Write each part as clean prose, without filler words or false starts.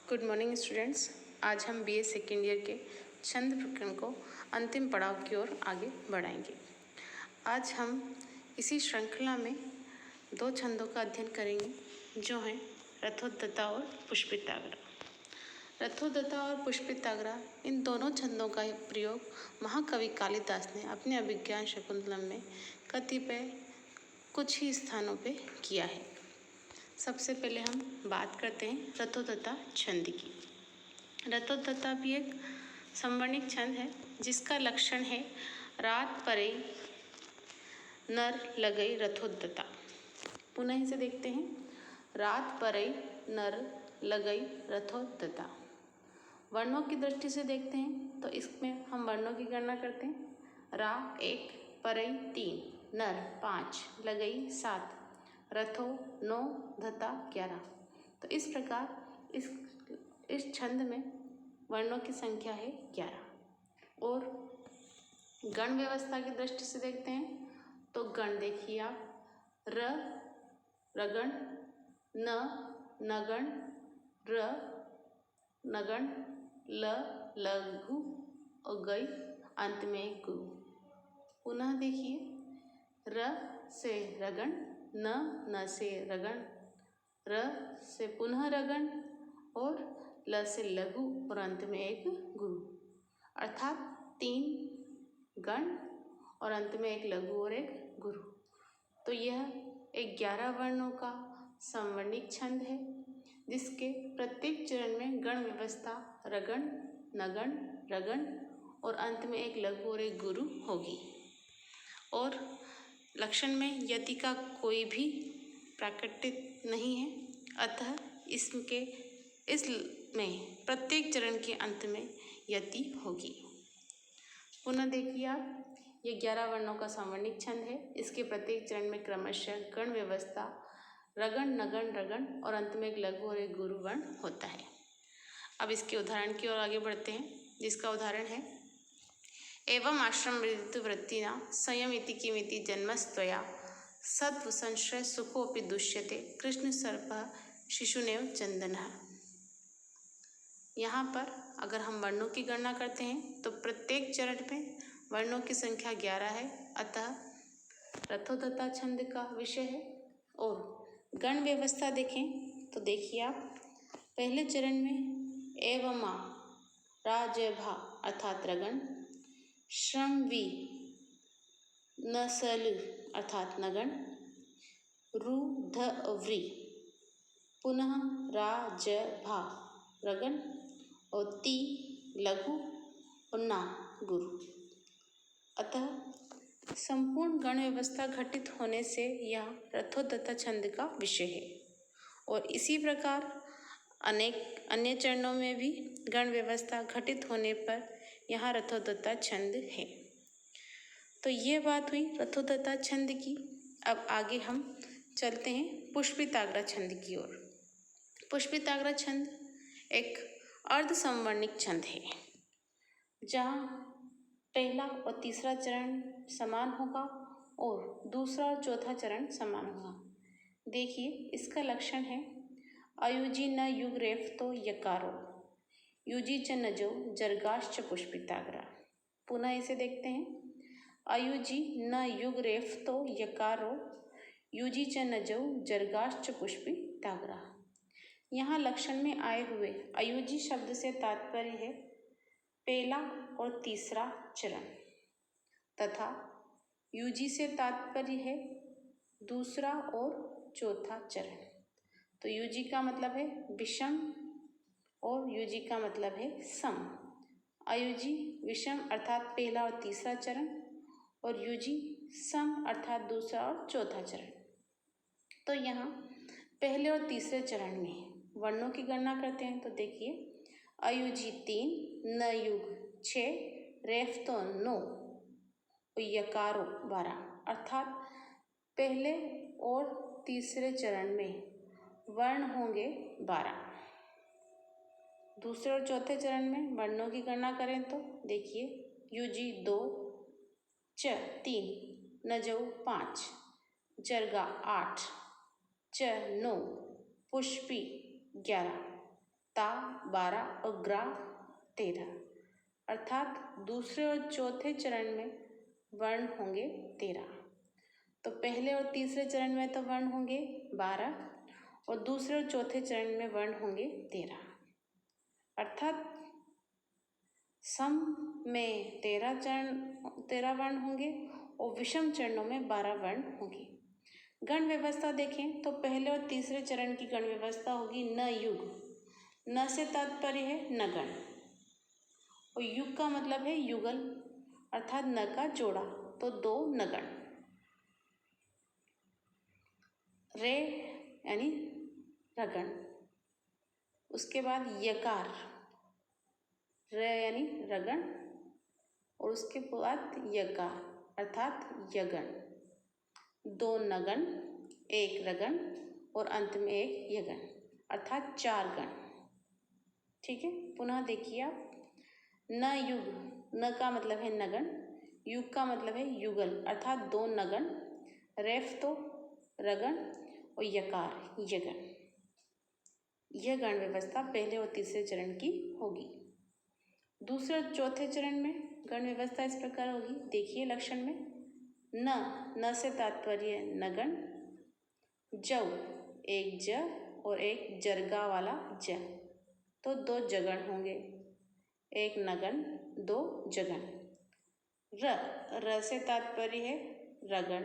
Good morning students. आज हम BA second year के छंद प्रकरण को अंतिम पड़ाव की ओर आगे बढ़ाएंगे। आज हम इसी श्रृंखला में दो छंदों का अध्ययन करेंगे जो हैं रथोद्गता और पुष्पिताग्रा। रथोद्गता और पुष्पिताग्रा इन दोनों छंदों का प्रयोग महाकवि कालिदास ने अपने अभिज्ञान शकुंतलम में कतिपय कुछ ही स्थानों पे किया है। सबसे पहले हम बात करते हैं रथोद्गता छंद की। रथोद्गता भी एक संवर्णिक छंद है जिसका लक्षण है रात परे नर लगई रथोद्गता। पुनः इसे देखते हैं। रात परे नर लगई रथोद्गता। वर्णों की दृष्टि से देखते हैं तो इसमें हम वर्णों की गणना करते हैं। रा 1, परई 3, नर 5, लगई 7, रथो 9, धता 11। तो इस प्रकार इस छंद में वर्णों की संख्या है 11। और गण व्यवस्था की दृष्टि से देखते हैं तो गण देखिए आप, र रगण, न नगण, र नगण, ल लघु और गई अंत में गु। पुनः देखिए, र से रगण, न से रगण, र से पुनः रगण और ल से लघु और अंत में एक गुरु, अर्थात 3 गण और अंत में एक लघु और एक गुरु। तो यह 11 वर्णों का संवर्णिक छंद है जिसके प्रत्येक चरण में गण व्यवस्था रगण, नगण, रगण और अंत में एक लघु और एक गुरु होगी। और लक्षण में यति का कोई भी प्राकृतिक नहीं है, अतः इसमें प्रत्येक चरण के अंत में यति होगी। पुनः देखिए आप, ये 11 वर्णों का संवर्णिक छंद है। इसके प्रत्येक चरण में क्रमशः गण व्यवस्था रगण, नगण, रगण और अंत में एक लघु और एक गुरु वर्ण होता है। अब इसके उदाहरण की ओर आगे बढ़ते हैं, जिसका उदाहरण है एवं आश्रम वृत्तिना संयमिति किमिति जन्मस्त्वया सत्व संश्रय सुखोपि दुष्यते कृष्ण सर्प शिशुनेव चंदनः। यहाँ पर अगर हम वर्णों की गणना करते हैं तो प्रत्येक चरण में वर्णों की संख्या 11 है, अतः रथोद्गता छंद का विषय है। और गण व्यवस्था देखें तो देखिए आप, पहले चरण में एवमा राजभा अर्थात रगण, श्रमवी नसल अर्थात नगण, रुधव्री पुनः राजभा रगण और ती लघु और ना गुरु। अतः संपूर्ण गण व्यवस्था घटित होने से यह रथोद्गता छंद का विषय है। और इसी प्रकार अनेक अन्य चरणों में भी गण व्यवस्था घटित होने पर यहाँ रथोद्गता छंद है। तो ये बात हुई रथोद्गता छंद की। अब आगे हम चलते हैं पुष्पिताग्रा छंद की ओर। पुष्पिताग्रा छंद एक अर्ध संवर्णिक छंद है जहाँ पहला और तीसरा चरण समान होगा और दूसरा और चौथा चरण समान होगा। देखिए, इसका लक्षण है अयुजी न युग रेफ तो यकारो, युजी च नजो जर्गाश्च पुष्पिताग्रा। पुनः इसे देखते हैं। अयुजी न युग रेफ तो यकारो, युजी च नजो जर्गाश्च पुष्पिताग्रा। यहाँ लक्षण में आए हुए अयुजी शब्द से तात्पर्य है पहला और तीसरा चरण, तथा युजी से तात्पर्य है दूसरा और चौथा चरण। तो युजी का मतलब है विषम और युजी का मतलब है सम। अयुजी विषम अर्थात पहला और तीसरा चरण और युजी सम अर्थात दूसरा और चौथा चरण। तो यहाँ पहले और तीसरे चरण में वर्णों की गणना करते हैं तो देखिए, अयुजी 3, न युग 6, रेफ तो 9, यकारो 12 अर्थात पहले और तीसरे चरण में वर्ण होंगे 12। दूसरे और चौथे चरण में वर्णों की गणना करें तो देखिए, युजी 2, च 3, नजौ 5, जर्गा 8, च 9, पुष्पी 11, ता 12 और ग्रा 13, अर्थात दूसरे और चौथे चरण में वर्ण होंगे 13। तो पहले और तीसरे चरण में तो वर्ण होंगे 12 और दूसरे और चौथे चरण में वर्ण होंगे 13, अर्थात सम में 13 वर्ण होंगे और विषम चरणों में 12 वर्ण होंगे। गण व्यवस्था देखें तो पहले और तीसरे चरण की गण व्यवस्था होगी न युग। न से तात्पर्य है नगण और युग का मतलब है युगल, अर्थात न का जोड़ा, तो 2 नगण। रे यानी रगण, उसके बाद यकार, रे यानी रगण और उसके बाद यकार अर्थात यगण। 2 नगण, 1 रगण और अंत में 1 यगण, अर्थात 4 गण। ठीक है, पुनः देखिए आप, न युग, न का मतलब है नगण, युग का मतलब है युगल, अर्थात 2 नगण, रेफ तो रगण और यकार यगण। यह गण व्यवस्था पहले और तीसरे चरण की होगी। दूसरे और चौथे चरण में गण व्यवस्था इस प्रकार होगी, देखिए लक्षण में, न से तात्पर्य नगण, जौ 1 ज और 1 जरगा वाला ज, तो 2 जगण होंगे, 1 नगण 2 जगण। र से तात्पर्य है रगण,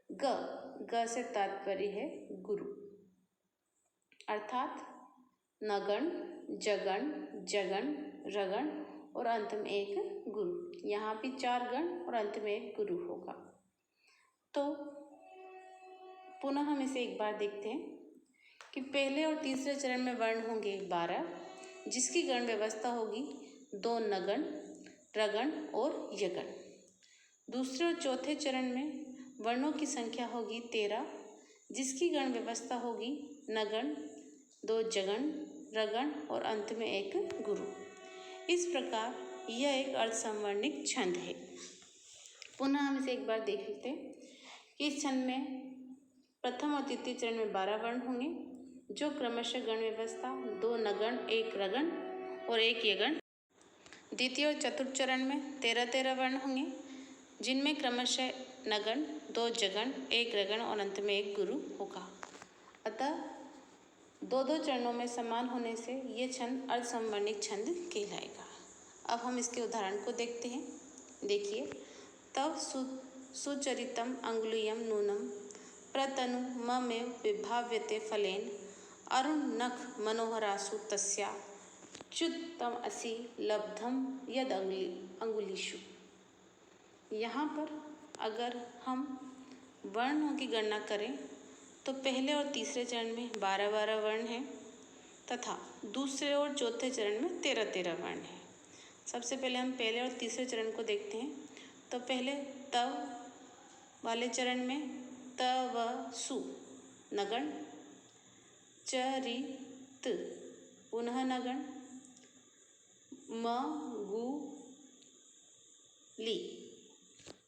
ग से तात्पर्य है गुरु, अर्थात नगण, जगण, जगण, रगण और अंत में 1 गुरु। यहाँ भी 4 गण और अंत में 1 गुरु होगा। तो पुनः हम इसे एक बार देखते हैं कि पहले और तीसरे चरण में वर्ण होंगे 12, जिसकी गण व्यवस्था होगी 2 नगण, रगण और यगण। दूसरे और चौथे चरण में वर्णों की संख्या होगी 13, जिसकी गण व्यवस्था होगी नगण, 2 जगण, रगण और अंत में 1 गुरु। इस प्रकार यह एक अर्धसंवर्णिक छंद है। पुनः हम इसे एक बार देख लेते हैं कि इस छंद में प्रथम और तृतीय चरण में 12 वर्ण होंगे, जो क्रमशः गण व्यवस्था 2 नगण, 1 रगण और 1 यगण। द्वितीय और चतुर्थ चरण में 13 वर्ण होंगे, जिनमें क्रमशः नगण, 2 जगण, 1 रगण और अंत में 1 गुरु होगा। अतः 2 चरणों में समान होने से ये छंद अर्धसंवर्णिक छंद कहलाएगा। अब हम इसके उदाहरण को देखते हैं। देखिए, तव सुचरितम अंगुलीयम नूनम प्रतनु ममेव विभाव्यते फलेन अरुण नख मनोहरासु तस्या च्युतम असि लब्धम यद अंगुलीषु। यहाँ पर अगर हम वर्णों की गणना करें तो पहले और तीसरे चरण में 12 वर्ण हैं तथा दूसरे और चौथे चरण में 13 वर्ण हैं। सबसे पहले हम पहले और तीसरे चरण को देखते हैं। तो पहले तव वाले चरण में त व सु नगण, चरित पुनः नगण, म गु ली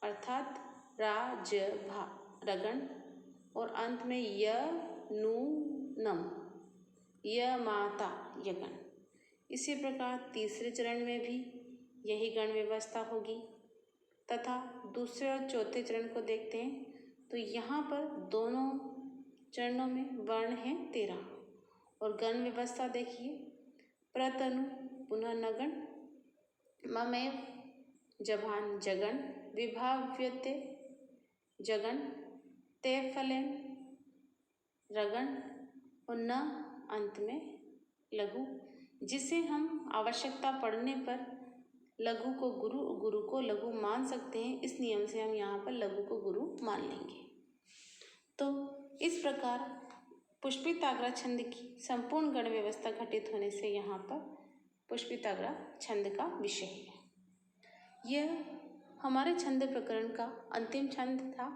अर्थात राज भा रगण और अंत में य नु नम य माता यगण। इसी प्रकार तीसरे चरण में भी यही गण व्यवस्था होगी तथा दूसरे और चौथे चरण को देखते हैं तो यहाँ पर दोनों चरणों में वर्ण हैं 13 और गण व्यवस्था देखिए, प्रतनु पुनः नगण, ममेव जभान जगण, विभाव्यते जगण, ते फलेन रगण और न अंत में लघु, जिसे हम आवश्यकता पड़ने पर लघु को गुरु, गुरु को लघु मान सकते हैं। इस नियम से हम यहाँ पर लघु को गुरु मान लेंगे। तो इस प्रकार पुष्पिताग्रा छंद की संपूर्ण गण व्यवस्था घटित होने से यहाँ पर पुष्पिताग्रा छंद का विषय है। यह हमारे छंद प्रकरण का अंतिम छंद था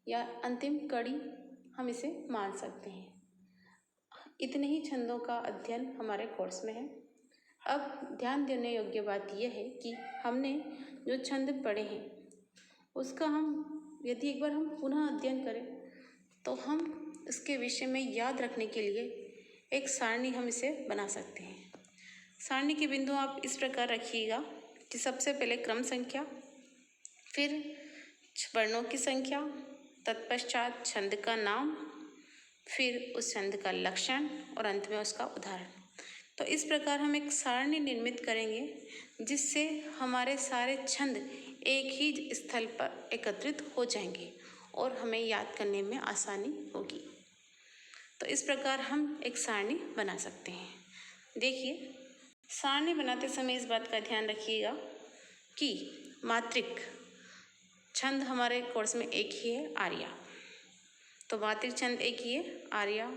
या अंतिम कड़ी हम इसे मान सकते हैं। इतने ही छंदों का अध्ययन हमारे कोर्स में है। अब ध्यान देने योग्य बात यह है कि हमने जो छंद पढ़े हैं उसका हम यदि एक बार हम पुनः अध्ययन करें तो हम इसके विषय में याद रखने के लिए एक सारणी हम इसे बना सकते हैं। सारणी के बिंदु आप इस प्रकार रखिएगा कि सबसे पहले क्रम संख्या, फिर वर्णों की संख्या, तत्पश्चात छंद का नाम, फिर उस छंद का लक्षण और अंत में उसका उदाहरण। तो इस प्रकार हम एक सारणी निर्मित करेंगे जिससे हमारे सारे छंद एक ही स्थल पर एकत्रित हो जाएंगे और हमें याद करने में आसानी होगी। तो इस प्रकार हम एक सारणी बना सकते हैं। देखिए, सारणी बनाते समय इस बात का ध्यान रखिएगा कि मात्रिक छंद हमारे कोर्स में एक ही है, आर्या। तो मात्रिक छंद एक ही है, आर्या,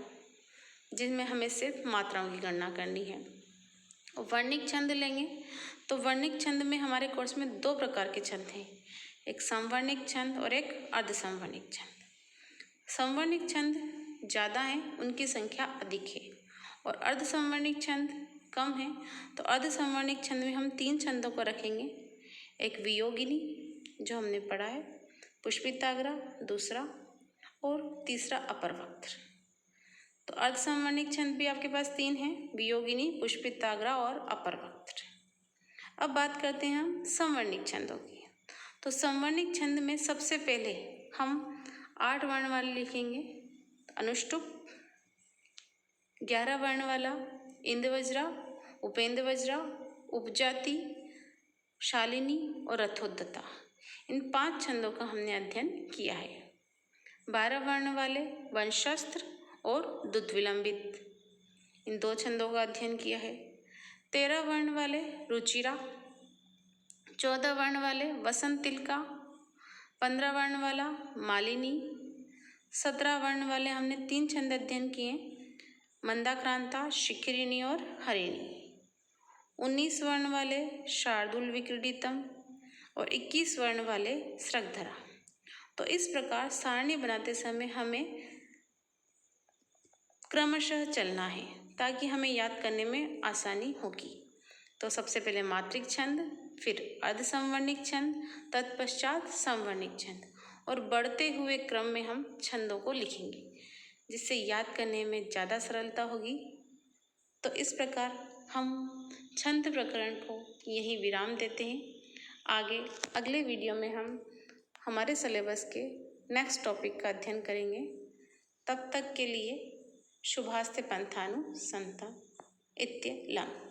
जिसमें हमें सिर्फ मात्राओं की गणना करनी है। वर्णिक छंद लेंगे तो वर्णिक छंद में हमारे कोर्स में 2 प्रकार के छंद हैं, एक समवर्णिक छंद और एक अर्धसमवर्णिक छंद। समवर्णिक छंद ज़्यादा हैं, उनकी संख्या अधिक है, और अर्धसमवर्णिक छंद कम है। तो अर्धसमवर्णिक छंद में हम 3 छंदों को रखेंगे, एक वियोगिनी जो हमने पढ़ा है, पुष्पिताग्रा दूसरा, और तीसरा अपरवक्त्र। तो अर्धसमवर्णिक छंद भी आपके पास 3 हैं, वियोगिनी, पुष्पिताग्रा और अपरवक्त्र। अब बात करते हैं हम समवर्णिक छंदों की। तो समवर्णिक छंद में सबसे पहले हम 8 वर्ण वाले लिखेंगे, अनुष्टुप, 11 वर्ण वाला इंद्रवज्रा, उपेंद्रवज्रा, उपजाति, शालिनी और रथोद्धता। इन 5 छंदों का हमने अध्ययन किया है। 12 वर्ण वाले वंशस्त्र और दुद्विलंबित, इन 2 छंदों का अध्ययन किया है। 13 वर्ण वाले रुचिरा, 14 वर्ण वाले वसंत तिलका, 15 वर्ण वाला मालिनी, 17 वर्ण वाले हमने 3 छंद अध्ययन किए, मंदाक्रांता, शिखरिणी और हरिणी। 19 वर्ण वाले शार्दूल विक्रीडितम और 21 वर्ण वाले स्रग्धरा। तो इस प्रकार सारणी बनाते समय हमें क्रमशः चलना है ताकि हमें याद करने में आसानी होगी। तो सबसे पहले मात्रिक छंद, फिर अर्धसमवर्णिक छंद, तत्पश्चात समवर्णिक छंद, और बढ़ते हुए क्रम में हम छंदों को लिखेंगे जिससे याद करने में ज़्यादा सरलता होगी। तो इस प्रकार हम छंद प्रकरण को यहीं विराम देते हैं। आगे अगले वीडियो में हम हमारे सिलेबस के नेक्स्ट टॉपिक का अध्ययन करेंगे। तब तक के लिए शुभास्ते पंथानु संतम इत्यलम्।